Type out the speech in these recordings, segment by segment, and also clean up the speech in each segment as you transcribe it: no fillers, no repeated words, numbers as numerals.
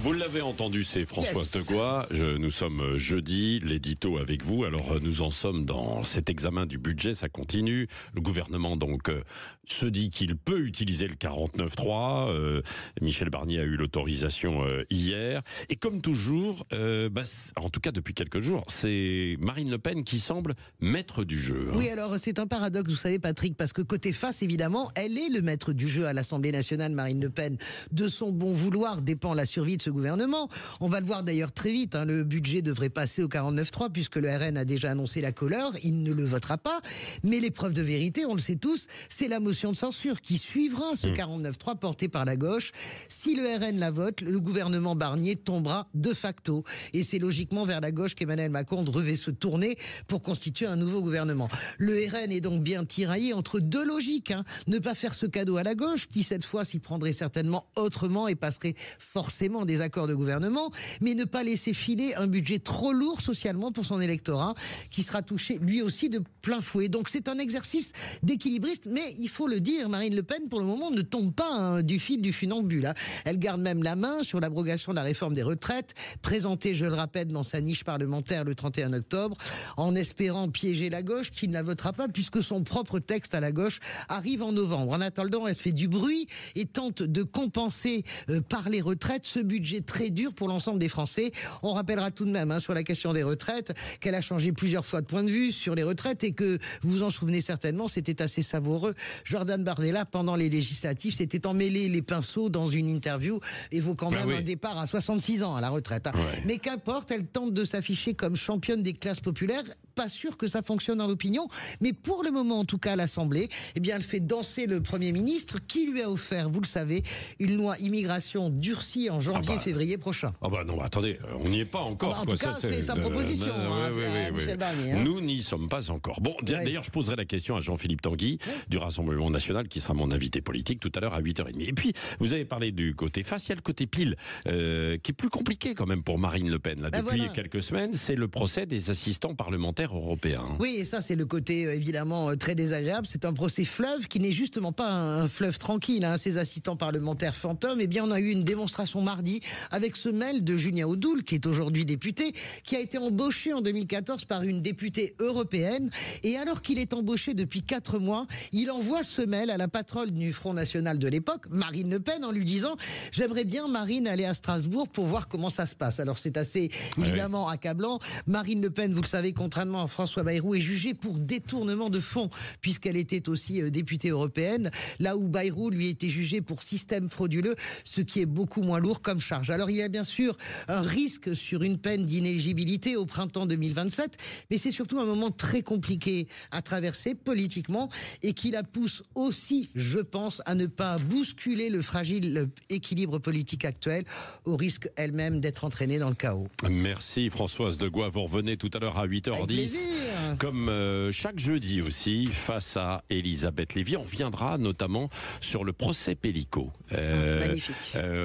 Vous l'avez entendu, c'est Françoise Yes. Degois. Nous sommes jeudi, l'édito avec vous. Alors nous en sommes dans cet examen du budget, ça continue. Le gouvernement donc se dit qu'il peut utiliser le 49.3. Michel Barnier a eu l'autorisation hier. Et comme toujours, en tout cas depuis quelques jours, c'est Marine Le Pen qui semble maître du jeu. Oui, alors c'est un paradoxe, vous savez Patrick, parce que côté face, évidemment, elle est le maître du jeu à l'Assemblée nationale, Marine Le Pen. De son bon vouloir dépend la survie de ce gouvernement. On va le voir d'ailleurs très vite, le budget devrait passer au 49.3 puisque le RN a déjà annoncé la couleur, il ne le votera pas. Mais l'épreuve de vérité, on le sait tous, c'est la motion de censure qui suivra ce 49.3 porté par la gauche. Si le RN la vote, le gouvernement Barnier tombera de facto. Et c'est logiquement vers la gauche qu'Emmanuel Macron devait se tourner pour constituer un nouveau gouvernement. Le RN est donc bien tiraillé entre deux logiques. Ne pas faire ce cadeau à la gauche, qui cette fois s'y prendrait certainement autrement et passerait forcément des accords de gouvernement, mais ne pas laisser filer un budget trop lourd socialement pour son électorat, qui sera touché lui aussi de plein fouet. Donc c'est un exercice d'équilibriste, mais il faut le dire, Marine Le Pen pour le moment ne tombe pas du fil du funambule. Elle garde même la main sur l'abrogation de la réforme des retraites, présentée, je le rappelle, dans sa niche parlementaire le 31 octobre, en espérant piéger la gauche, qui ne la votera pas puisque son propre texte à la gauche arrive en novembre. En attendant, elle fait du bruit et tente de compenser par les retraites ce budget très dur pour l'ensemble des Français. On rappellera tout de même sur la question des retraites qu'elle a changé plusieurs fois de point de vue sur les retraites et que, vous vous en souvenez certainement, c'était assez savoureux. Jordan Bardella, pendant les législatives, s'était emmêlé les pinceaux dans une interview évoquant même un départ à 66 ans à la retraite. Ouais. Mais qu'importe, elle tente de s'afficher comme championne des classes populaires. Pas sûr que ça fonctionne dans l'opinion, mais pour le moment, en tout cas à l'Assemblée, elle fait danser le Premier ministre qui lui a offert, vous le savez, une loi immigration durcie en janvier-février prochain. Non, attendez, on n'y est pas encore. En tout cas, c'est sa proposition, Michel Barnier. Nous n'y sommes pas encore. Bon, d'ailleurs, je poserai la question à Jean-Philippe Tanguy du Rassemblement National, qui sera mon invité politique tout à l'heure à 8h30. Et puis, vous avez parlé du côté face, il y a le côté pile, qui est plus compliqué quand même pour Marine Le Pen. Depuis quelques semaines, c'est le procès des assistants parlementaires européens. Oui, et ça, c'est le côté évidemment très désagréable. C'est un procès fleuve qui n'est justement pas un fleuve tranquille. Ces assistants parlementaires fantômes, on a eu une démonstration mardi avec ce mail de Julien Audoul, qui est aujourd'hui député, qui a été embauché en 2014 par une députée européenne. Et alors qu'il est embauché depuis 4 mois, il envoie ce mail à la patronne du Front National de l'époque, Marine Le Pen, en lui disant « J'aimerais bien, Marine, aller à Strasbourg pour voir comment ça se passe ». Alors c'est assez évidemment accablant. Marine Le Pen, vous le savez, contrairement à François Bayrou, est jugée pour détournement de fonds, puisqu'elle était aussi députée européenne, là où Bayrou, lui, était jugé pour système frauduleux, ce qui est beaucoup moins lourd comme charge. Alors il y a bien sûr un risque sur une peine d'inéligibilité au printemps 2027, mais c'est surtout un moment très compliqué à traverser politiquement et qui la pousse aussi, je pense, à ne pas bousculer le fragile équilibre politique actuel, au risque elle-même d'être entraînée dans le chaos. Merci Françoise Degois, vous revenez tout à l'heure à 8h10. Comme chaque jeudi aussi, face à Elisabeth Lévy, on reviendra notamment sur le procès Pélicaud. Magnifique.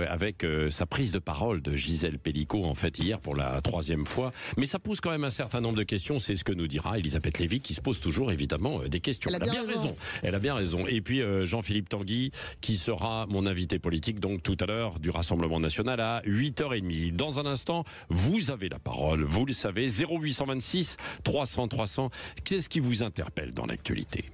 Avec sa prise de parole de Gisèle Pélicaud, en fait, hier pour la 3e fois. Mais ça pose quand même un certain nombre de questions, c'est ce que nous dira Elisabeth Lévy, qui se pose toujours évidemment des questions. Elle a bien raison. Elle a bien raison. Et puis Jean-Philippe Tanguy, qui sera mon invité politique, donc tout à l'heure, du Rassemblement National à 8h30. Dans un instant, vous avez la parole, vous le savez, 0826 300 300. Qu'est-ce qui vous interpelle dans l'actualité ?